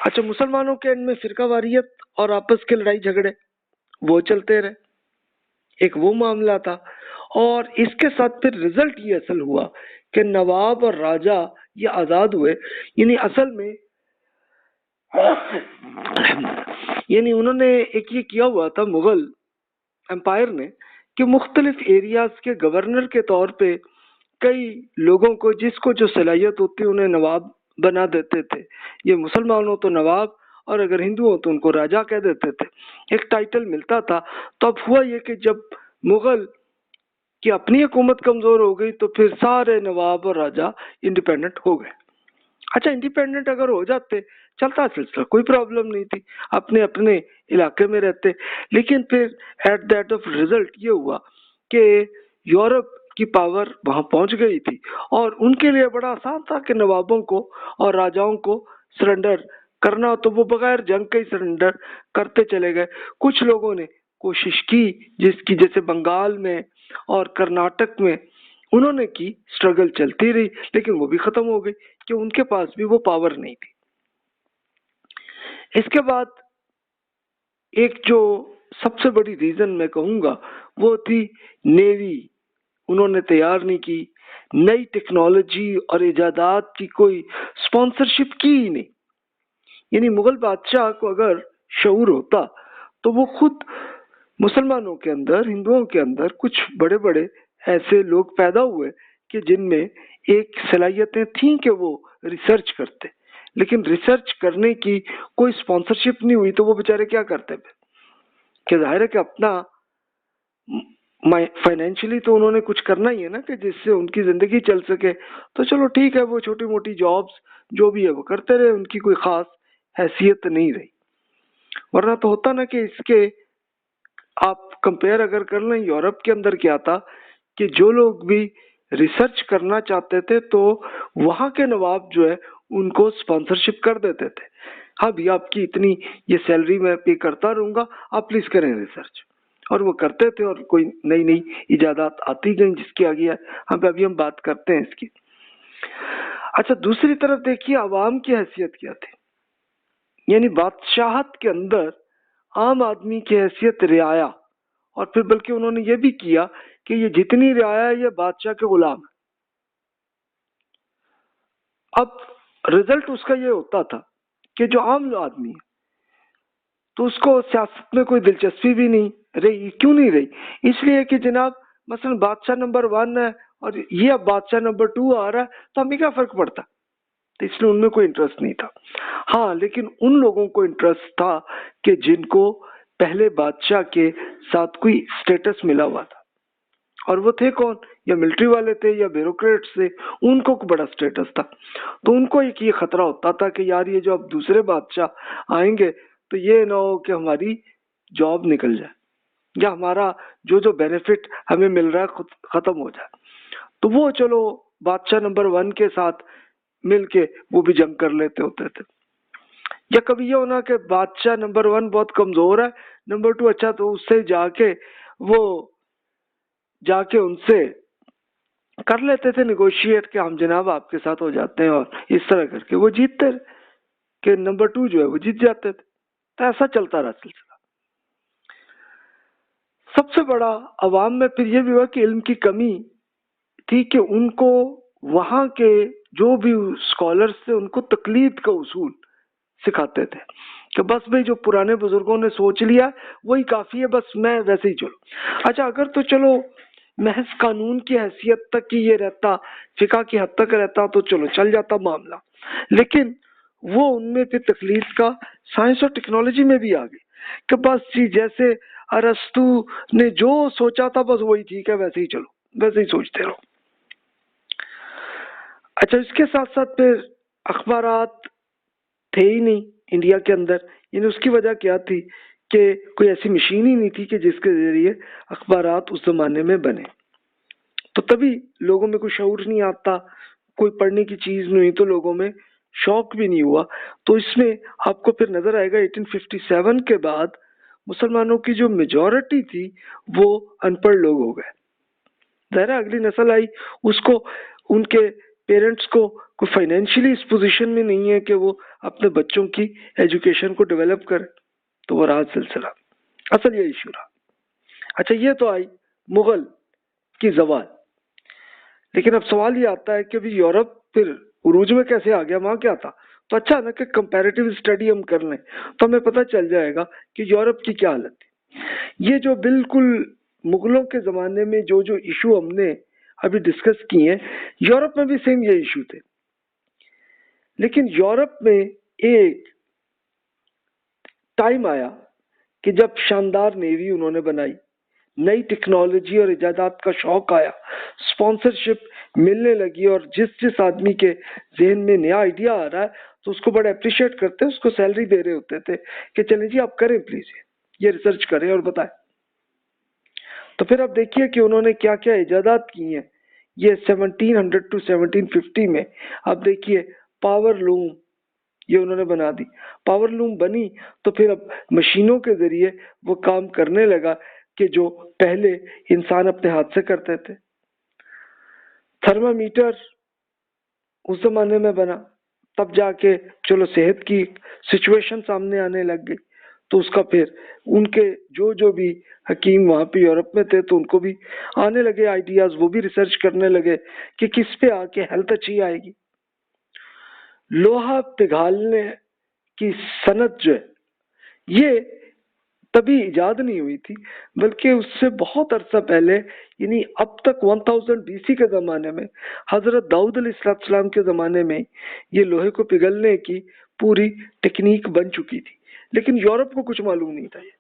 अच्छा, मुसलमानों के एंड में फिरकावारियत और आपस के लड़ाई झगड़े वो चलते रहे, एक वो मामला था। और इसके साथ फिर रिजल्ट ये असल हुआ कि नवाब और राजा ये आजाद हुए। यानी असल में यानी उन्होंने एक ये किया हुआ था मुगल एम्पायर ने कि मुख्तलिफ एरियाज के गवर्नर के तौर पे कई लोगों को, जिसको जो सलाहियत होती है, उन्हें नवाब बना देते थे। ये मुसलमान हो तो नवाब, और अगर हिंदू हो तो उनको राजा कह देते थे, एक टाइटल मिलता था। तो अब हुआ ये कि जब मुगल की अपनी हुकूमत कमजोर हो गई तो फिर सारे नवाब और राजा इंडिपेंडेंट हो गए। अच्छा, इंडिपेंडेंट अगर हो जाते, चलता सिलसिला, कोई प्रॉब्लम नहीं थी, अपने अपने इलाके में रहते। लेकिन फिर एट दैट ऑफ रिजल्ट ये हुआ कि यूरोप की पावर वहां पहुंच गई थी और उनके लिए बड़ा आसान था कि नवाबों को और राजाओं को सरेंडर करना, तो वो बगैर जंग के ही सरेंडर करते चले गए। कुछ लोगों ने कोशिश की, जिसकी जैसे बंगाल में और कर्नाटक में उन्होंने की, स्ट्रगल चलती रही, लेकिन वो भी खत्म हो गई कि उनके पास भी वो पावर नहीं थी। इसके बाद एक जो सबसे बड़ी रीजन मैं कहूंगा वो थी नेवी। उन्होंने तैयार नहीं की, नई टेक्नोलॉजी और इजादात की कोई स्पॉन्सरशिप की ही नहीं। यानी मुगल बादशाह को अगर शऊर होता तो वो खुद मुसलमानों के अंदर, हिंदुओं के अंदर कुछ बड़े बड़े ऐसे लोग पैदा हुए कि जिनमें एक सलाहियतें थीं कि वो रिसर्च करते, लेकिन रिसर्च करने की कोई स्पॉन्सरशिप नहीं हुई तो वो बेचारे क्या करते थे कि जाहिर है कि अपना फाइनेंशियली तो उन्होंने कुछ करना ही है ना, कि जिससे उनकी जिंदगी चल सके। तो चलो ठीक है, वो छोटी मोटी जॉब्स जो भी है वो करते रहे, उनकी कोई खास हैसियत नहीं रही। वरना तो होता ना कि इसके आप कंपेयर अगर कर लें, यूरोप के अंदर क्या था कि जो लोग भी रिसर्च करना चाहते थे तो वहां के नवाब जो है उनको स्पॉन्सरशिप कर देते थे। हाँ भी, आपकी इतनी ये सैलरी मैं पे करता रहूंगा, आप प्लीज करें रिसर्च। और वो करते थे और कोई नई नई इजादात आती गई जिसकी आगे हाँ अभी हम बात करते हैं इसकी। अच्छा, दूसरी तरफ देखिए आवाम की हैसियत क्या थी। यानी बादशाहत के अंदर आम आदमी की हैसियत रियाया, और फिर बल्कि उन्होंने ये भी किया कि ये जितनी रियाया ये बादशाह के गुलाम है। अब रिजल्ट उसका ये होता था कि जो आम आदमी है तो उसको सियासत में कोई दिलचस्पी भी नहीं रही। क्यों नहीं रही? इसलिए कि जनाब मसलन बादशाह नंबर 1 है और ये अब बादशाह नंबर 2 आ रहा है, तो हमें क्या फर्क पड़ता। तो इसलिए उनमें कोई इंटरेस्ट नहीं था। हाँ, लेकिन उन लोगों को इंटरेस्ट था कि जिनको पहले बादशाह के साथ कोई स्टेटस मिला हुआ था, और वो थे कौन, या मिलिट्री वाले थे या ब्यूरोक्रेट्स थे, उनको बड़ा स्टेटस था। तो उनको एक ये खतरा होता था कि यार ये जो अब दूसरे बादशाह आएंगे तो ये ना हो कि हमारी जॉब निकल जाए या हमारा जो जो बेनिफिट हमें मिल रहा है खुद खत्म हो जाए। तो वो चलो बादशाह नंबर 1 के साथ मिलके वो भी जंग कर लेते होते थे। या कभी ये होना कि बादशाह नंबर 1 बहुत कमजोर है, नंबर 2 अच्छा, तो उससे जाके उनसे कर लेते थे निगोशिएट कि हम जनाब आपके साथ हो जाते हैं, और इस तरह करके वो जीतते कि नंबर 2 जो है वो जीत जाते थे। तो ऐसा चलता रहा सिलसिला। सबसे बड़ा अवाम में फिर ये भी हुआ कि इल्म की कमी थी कि उनको वहां के जो भी स्कॉलर्स थे उनको तकलीद का उसूल सिखाते थे कि बस भाई जो पुराने बुजुर्गों ने सोच लिया वही काफी है, बस मैं वैसे ही चलो। अच्छा, अगर तो चलो महज कानून की हैसियत तक ही ये रहता, फिका की हद तक रहता, तो चलो चल जाता मामला। लेकिन वो उनमें फिर तकलीद का साइंस और टेक्नोलॉजी में भी आ गई कि बस जी जैसे अरस्तु ने जो सोचा था बस वही ठीक है, वैसे ही चलो, वैसे ही सोचते रहो। अच्छा, इसके साथ साथ फिर अखबारात थे ही नहीं इंडिया के अंदर। यानी उसकी वजह क्या थी कि कोई ऐसी मशीन ही नहीं थी कि जिसके जरिए अखबारात उस जमाने में बने। तो तभी लोगों में कोई शऊर नहीं आता, कोई पढ़ने की चीज नहीं हुई, तो लोगों में शौक भी नहीं हुआ। तो इसमें आपको फिर नजर आएगा 1857 के बाद मुसलमानों की जो मेजॉरिटी थी वो अनपढ़ लोग हो गए। ज़ाहिर है अगली नस्ल आई, उसको उनके पेरेंट्स को कोई फाइनेंशियली इस पोजीशन में नहीं है कि वो अपने बच्चों की एजुकेशन को डेवलप करे, तो वो रहा सिलसिला। असल ये इशू रहा। अच्छा, ये तो आई मुगल की जवाल, लेकिन अब सवाल ये आता है कि अभी यूरोप फिर उरूज में कैसे आ गया, वहां क्या था? तो अच्छा ना कि कंपैरेटिव स्टडी हम कर लें तो हमें पता चल जाएगा कि यूरोप की क्या हालत थी। ये जो बिल्कुल मुगलों के जमाने में जो जो इशू हमने अभी डिस्कस किए हैं, यूरोप में भी सेम ये इशू थे। लेकिन यूरोप में एक टाइम आया कि जब शानदार नेवी उन्होंने बनाई, नई टेक्नोलॉजी और इजादात का शौक आया, स्पॉन्सरशिप मिलने लगी, और जिस जिस आदमी के जहन में नया आइडिया आ रहा है तो उसको बड़ा अप्रिशिएट करते हैं, उसको सैलरी दे रहे होते थे कि चलें जी आप करें प्लीज, ये रिसर्च करें और बताएं। तो फिर आप देखिए कि उन्होंने क्या क्या इजादात की हैं। ये 1700 टू 1750 में आप देखिए पावर लूम ये उन्होंने बना दी। पावर लूम बनी तो फिर अब मशीनों के जरिए वो काम करने लगा कि जो पहले इंसान अपने हाथ से करते थे। थर्मामीटर उस जमाने में बना, तब जाके चलो सेहत की सिचुएशन सामने आने लग गई, तो उसका फिर उनके जो जो भी हकीम वहां पे यूरोप में थे तो उनको भी आने लगे आइडियाज, वो भी रिसर्च करने लगे कि किस पे आके हेल्थ अच्छी आएगी। लोहा पिघालने की सनत जो है ये तभी इजाद नहीं हुई थी, बल्कि उससे बहुत अरसा पहले, यानी अब तक 1000 बीसी के जमाने में, हजरत दाऊद अलैहिस्सलाम के जमाने में ये लोहे को पिघलने की पूरी टेक्निक बन चुकी थी। लेकिन यूरोप को कुछ मालूम नहीं था ये,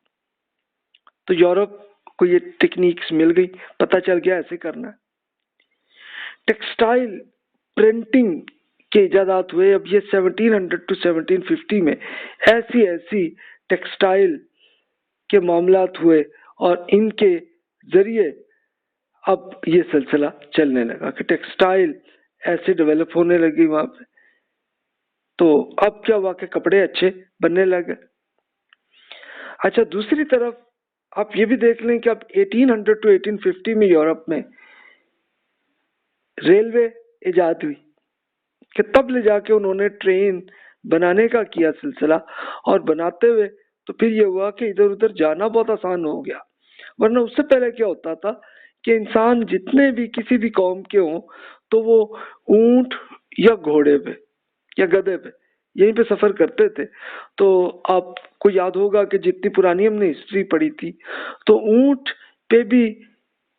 तो यूरोप को ये टेक्निक्स मिल गई, पता चल गया ऐसे करना है। टेक्सटाइल प्रिंटिंग के इजादात हुए। अब ये 1700 टू 1750 में ऐसी ऐसी टेक्सटाइल के मामलात हुए और इनके जरिए अब ये सिलसिला चलने लगा कि टेक्सटाइल ऐसे डेवलप होने लगी वहां पे। तो अब क्या हुआ कि कपड़े अच्छे बनने लगे। अच्छा, दूसरी तरफ आप ये भी देख लें कि अब 1800 टू 1850 में यूरोप में रेलवे इजाद हुई, कि तब ले जाके उन्होंने ट्रेन बनाने का किया सिलसिला, और बनाते हुए तो फिर ये हुआ कि इधर उधर जाना बहुत आसान हो गया। वरना उससे पहले क्या होता था कि इंसान जितने भी किसी भी कौम के हों तो वो ऊंट या घोड़े पे या गधे पे यहीं पे सफर करते थे। तो आपको याद होगा कि जितनी पुरानी हमने हिस्ट्री पढ़ी थी तो ऊंट पे भी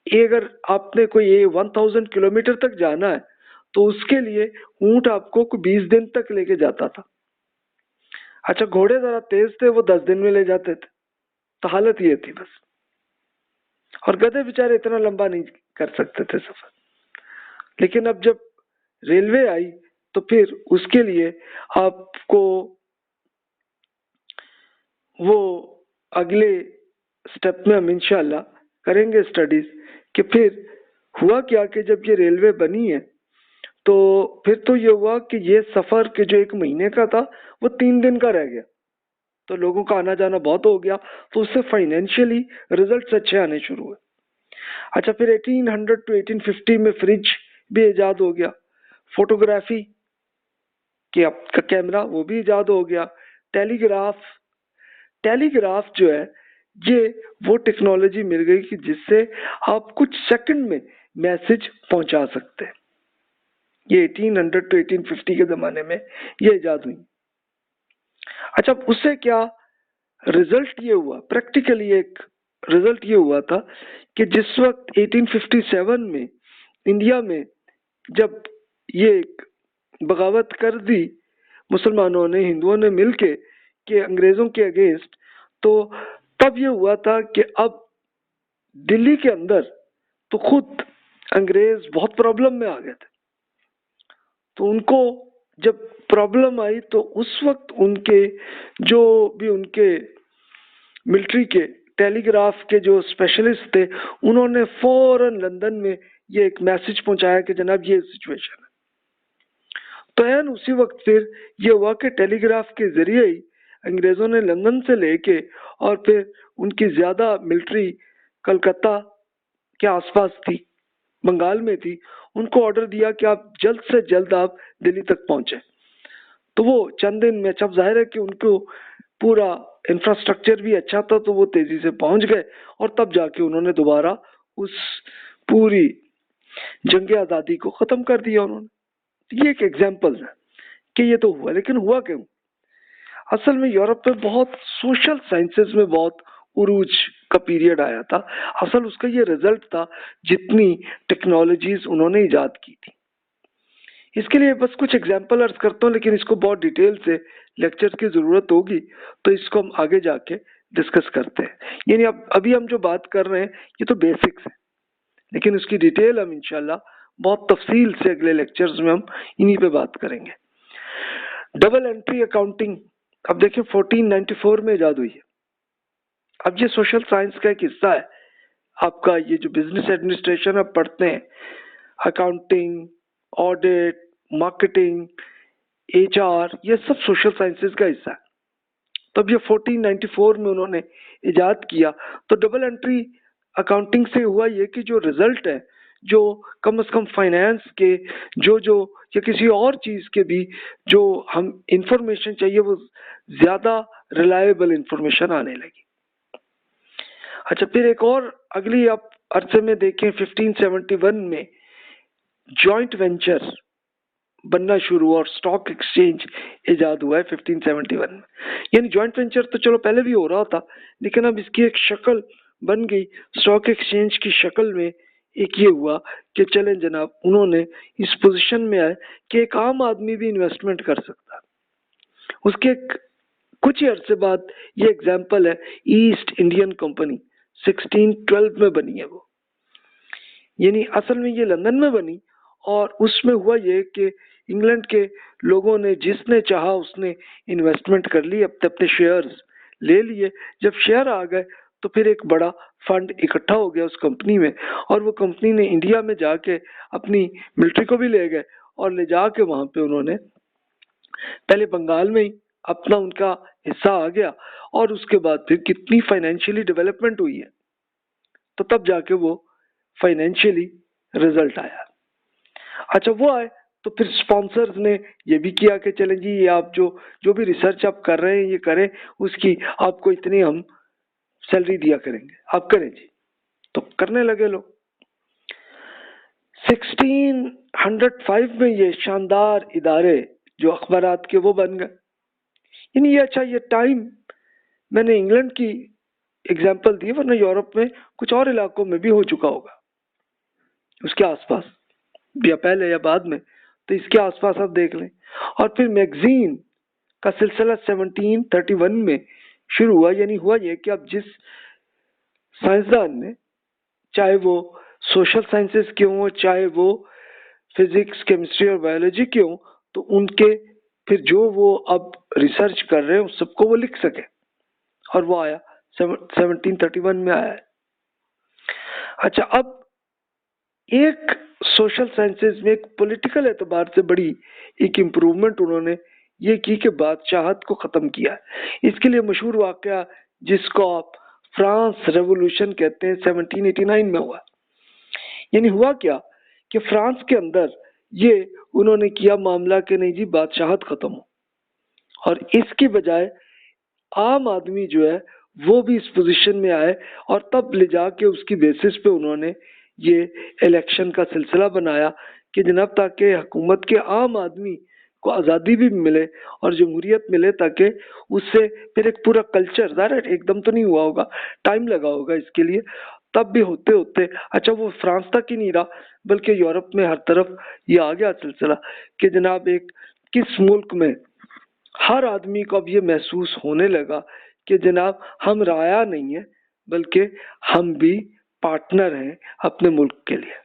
अगर आपने कोई 1000 किलोमीटर तक जाना है तो उसके लिए ऊंट आपको 20 दिन तक लेके जाता था। अच्छा, घोड़े जरा तेज थे, वो 10 दिन में ले जाते थे। तो हालत ये थी बस। और गधे बेचारे इतना लंबा नहीं कर सकते थे सफर। लेकिन अब जब रेलवे आई तो फिर उसके लिए आपको वो अगले स्टेप में हम इंशाल्लाह करेंगे स्टडीज कि फिर हुआ क्या कि जब ये रेलवे बनी है तो फिर तो ये हुआ कि ये सफर के जो 1 महीने का था वो 3 दिन का रह गया। तो लोगों का आना जाना बहुत हो गया, तो उससे फाइनेंशियली रिजल्ट्स अच्छे आने शुरू हुए। अच्छा, फिर 1800 टू 1850 में फ्रिज भी इजाद हो गया। फोटोग्राफी के आपका कैमरा वो भी इजाद हो गया। टेलीग्राफ टेलीग्राफ जो है ये वो टेक्नोलॉजी मिल गई कि जिससे आप कुछ सेकंड में मैसेज पहुंचा सकते हैं। ये 1800 टू 1850 के जमाने में ये इजाद हुई। अच्छा, उससे क्या रिजल्ट ये हुआ, प्रैक्टिकली एक रिजल्ट ये हुआ था कि जिस वक्त 1857 में इंडिया में जब ये बगावत कर दी मुसलमानों ने, हिंदुओं ने मिलके कि अंग्रेजों के अगेंस्ट, तो तब ये हुआ था कि अब दिल्ली के अंदर तो खुद अंग्रेज बहुत प्रॉब्लम में आ गए थे। तो उनको जब प्रॉब्लम आई तो उस वक्त उनके जो भी उनके मिलिट्री के टेलीग्राफ के जो स्पेशलिस्ट थे उन्होंने फौरन लंदन में ये एक मैसेज पहुंचाया कि जनाब ये सिचुएशन है। तो एन उसी वक्त फिर ये हुआ कि टेलीग्राफ के जरिए ही अंग्रेजों ने लंदन से लेके और फिर उनकी ज्यादा मिलिट्री कलकत्ता के आसपास थी, बंगाल में थी, उनको ऑर्डर दिया कि आप जल्द से जल्द आप दिल्ली तक पहुंचे। तो वो चंद दिन में, जब जाहिर है कि उनको पूरा इंफ्रास्ट्रक्चर भी अच्छा था, तो वो तेजी से पहुंच गए और तब जाके उन्होंने दोबारा उस पूरी जंग आज़ादी को ख़त्म कर दिया उन्होंने। ये एक एग्जाम्पल है कि ये तो हुआ, लेकिन हुआ क्यों? असल में यूरोप में बहुत सोशल साइंसेस में बहुत उरूज का पीरियड आया था। असल उसका ये रिजल्ट था जितनी टेक्नोलॉजीज उन्होंने इजाद की थी। इसके लिए बस कुछ एग्जाम्पल अर्ज करता हूँ, लेकिन इसको बहुत डिटेल से लेक्चर की जरूरत होगी, तो इसको हम आगे जाके डिस्कस करते हैं। यानी अब अभी हम जो बात कर रहे हैं ये तो बेसिक्स है, लेकिन उसकी डिटेल हम इंशाल्लाह बहुत तफसील से अगले लेक्चर्स में हम इन्हीं पे बात करेंगे। डबल एंट्री अकाउंटिंग, अब देखिए 1494 में इजाद हुई है। अब ये सोशल साइंस का एक हिस्सा है। आपका ये जो बिजनेस एडमिनिस्ट्रेशन आप पढ़ते हैं, अकाउंटिंग, ऑडिट, मार्केटिंग, एचआर, ये सब सोशल साइंसेज का हिस्सा है। तब ये 1494 में उन्होंने इजाद किया। तो डबल एंट्री अकाउंटिंग से हुआ ये कि जो रिजल्ट है, जो कम से कम फाइनेंस के जो या किसी और चीज के भी जो हम इंफॉर्मेशन चाहिए, वो ज्यादा रिलायबल इंफॉर्मेशन आने लगी। अच्छा, फिर एक और अगली आप अरसे में देखें, 1571 में जॉइंट वेंचर बनना शुरू और स्टॉक एक्सचेंज इजाद हुआ है 1571 में। यानी जॉइंट वेंचर तो चलो पहले भी हो रहा था, लेकिन अब इसकी एक शक्ल बन गई, स्टॉक एक्सचेंज की शक्ल में। एक ये हुआ कि चले जनाब, उन्होंने इस पोजीशन में आए कि एक आम आदमी भी इन्वेस्टमेंट कर सकता है। उसके कुछ ही अरसे बाद ये एग्जाम्पल है, ईस्ट इंडियन कंपनी 1612 में बनी है वो। यानी असल में ये लंदन में बनी, और उसमें हुआ ये कि इंग्लैंड के लोगों ने जिसने चाहा उसने इन्वेस्टमेंट कर ली, अपने अपने शेयर्स ले लिए। जब शेयर आ गए तो फिर एक बड़ा फंड इकट्ठा हो गया उस कंपनी में, और वो कंपनी ने इंडिया में जाके अपनी मिलिट्री को भी ले गए, और ले जाके वहां पे उन्होंने पहले बंगाल में ही अपना उनका हिस्सा आ गया, और उसके बाद फिर कितनी फाइनेंशियली डेवलपमेंट हुई है, तो तब जाके वो फाइनेंशियली रिजल्ट आया। अच्छा, वो आए तो फिर स्पॉन्सर्स ने ये भी किया कि चलें जी, ये आप जो भी रिसर्च आप कर रहे हैं ये करें, उसकी आपको इतनी हम सैलरी दिया करेंगे, आप करें जी। तो करने लगे लोग। 1605 में ये शानदार इदारे जो अखबारात के वो बन गए। यानी ये, अच्छा, ये टाइम मैंने इंग्लैंड की एग्जाम्पल दी, वरना यूरोप में कुछ और इलाकों में भी हो चुका होगा उसके आसपास, या पहले या बाद में, तो इसके आसपास आप देख लें। और फिर मैगजीन का सिलसिला 1731 में शुरू हुआ। यानी हुआ ये कि अब जिस साइंसदान ने, चाहे वो सोशल साइंसेस के हों, चाहे वो फिजिक्स, केमिस्ट्री और बायोलॉजी के हों, तो उनके फिर जो वो अब रिसर्च कर रहे हैं उस सबको वो लिख सके, और वो आया 1731 में आया है। अच्छा, अब एक सोशल साइंसेज में एक पॉलिटिकल एतबार से बड़ी एक इम्प्रूवमेंट उन्होंने ये की कि बादशाहत को ख़त्म किया। इसके लिए मशहूर वाक़या जिसको आप फ्रांस रेवोल्यूशन कहते हैं, 1789 में हुआ। यानी हुआ क्या कि फ्रांस के अंदर ये उन्होंने किया मामला कि नहीं जी, बादशाहत ख़त्म हो, और इसकी बजाय आम आदमी जो है वो भी इस पोजीशन में आए, और तब ले जाके उसकी बेसिस पे उन्होंने ये इलेक्शन का सिलसिला बनाया कि जनाब, ताकि हुकूमत के आम आदमी को आज़ादी भी मिले और जमहूरियत मिले, ताकि उससे फिर एक पूरा कल्चर, ज़ाहिर एकदम तो नहीं हुआ होगा, टाइम लगा होगा इसके लिए, तब भी होते होते, अच्छा, वो फ्रांस तक ही नहीं रहा, बल्कि यूरोप में हर तरफ ये आ गया सिलसिला कि जनाब, एक किस मुल्क में हर आदमी को अब ये महसूस होने लगा कि जनाब, हम राया नहीं है, बल्कि हम भी पार्टनर हैं अपने मुल्क के लिए।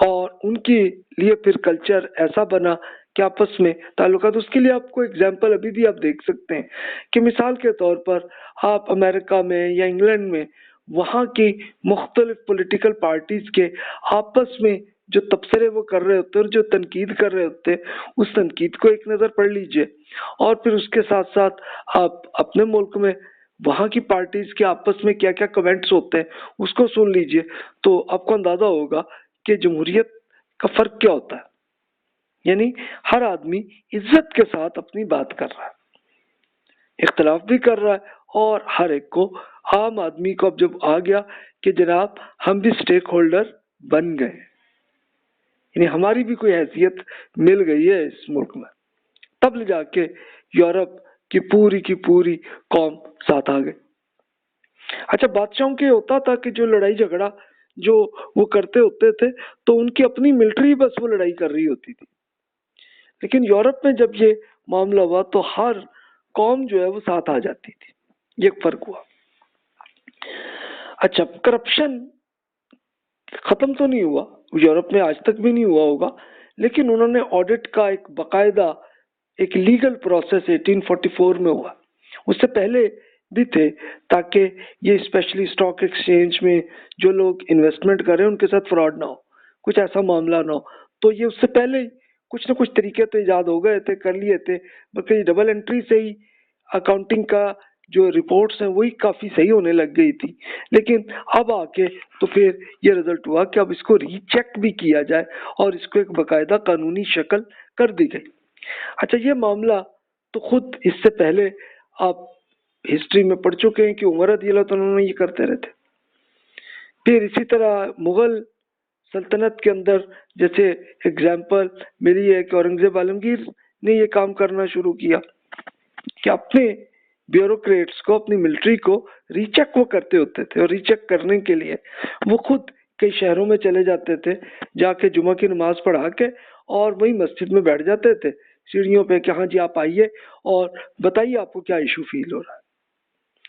और उनके लिए फिर कल्चर ऐसा बना कि आपस में ताल्लुकात। उसके लिए आपको एग्जाम्पल अभी भी आप देख सकते हैं कि मिसाल के तौर पर आप अमेरिका में या इंग्लैंड में वहाँ की मुख्तलिफ पॉलिटिकल पार्टीज के आपस में जो तबसरे वो कर रहे होते हैं और जो तनकीद कर रहे होते हैं, उस तनकीद को एक नज़र पढ़ लीजिए, और फिर उसके साथ साथ आप अपने मुल्क में वहाँ की पार्टीज के आपस में क्या क्या कमेंट्स होते हैं उसको सुन लीजिए, तो आपको अंदाजा होगा कि जमहूरियत का फर्क क्या होता है, यानी हर आदमी इज्जत के साथ अपनी बात कर रहा है, इख्तलाफ भी कर रहा है, और हर एक को, आम आदमी को अब जब आ गया कि जनाब हम भी स्टेक होल्डर बन गए, यानी हमारी भी कोई हैसियत मिल गई है इस मुल्क में, तब ले जाके यूरोप की पूरी कौम साथ आ गई। अच्छा, बादशाहों के होता था कि जो लड़ाई झगड़ा जो वो करते होते थे तो उनकी अपनी मिलिट्री बस वो लड़ाई कर रही होती थी, लेकिन यूरोप में जब ये मामला हुआ तो हर कौम जो है वो साथ आ जाती थी, ये फर्क हुआ। अच्छा, करप्शन खत्म तो नहीं हुआ यूरोप में, आज तक भी नहीं हुआ होगा, लेकिन उन्होंने ऑडिट का एक बाकायदा एक लीगल प्रोसेस 1844 में हुआ, उससे पहले भी थे, ताकि ये स्पेशली स्टॉक एक्सचेंज में जो लोग इन्वेस्टमेंट कर रहे हैं उनके साथ फ्रॉड ना हो, कुछ ऐसा मामला ना हो, तो ये उससे पहले ही कुछ ना कुछ तरीके तो ईजाद हो गए थे, कर लिए थे, बल्कि डबल एंट्री से ही अकाउंटिंग का जो रिपोर्ट्स हैं वही काफ़ी सही होने लग गई थी। लेकिन अब आके तो फिर ये रिजल्ट हुआ कि अब इसको रीचेक भी किया जाए और इसको एक बाकायदा कानूनी शक्ल कर दी गई। अच्छा, ये मामला तो खुद इससे पहले आप हिस्ट्री में पढ़ चुके हैं कि उमर रज़ी अल्लाह तआला अन्हु ये करते रहते। फिर इसी तरह मुगल सल्तनत के अंदर जैसे एग्जाम्पल मिली है कि औरंगजेब आलमगीर ने ये काम करना शुरू किया कि अपने ब्यूरोक्रेट्स को, अपनी मिलिट्री को रीचेक वो करते होते थे, और रीचेक करने के लिए वो खुद कई शहरों में चले जाते थे, जाके जुमा की नमाज पढ़ा के और वही मस्जिद में बैठ जाते थे सीढ़ियों पे कि हाँ जी आप आइए और बताइए आपको क्या इशू फील हो रहा है।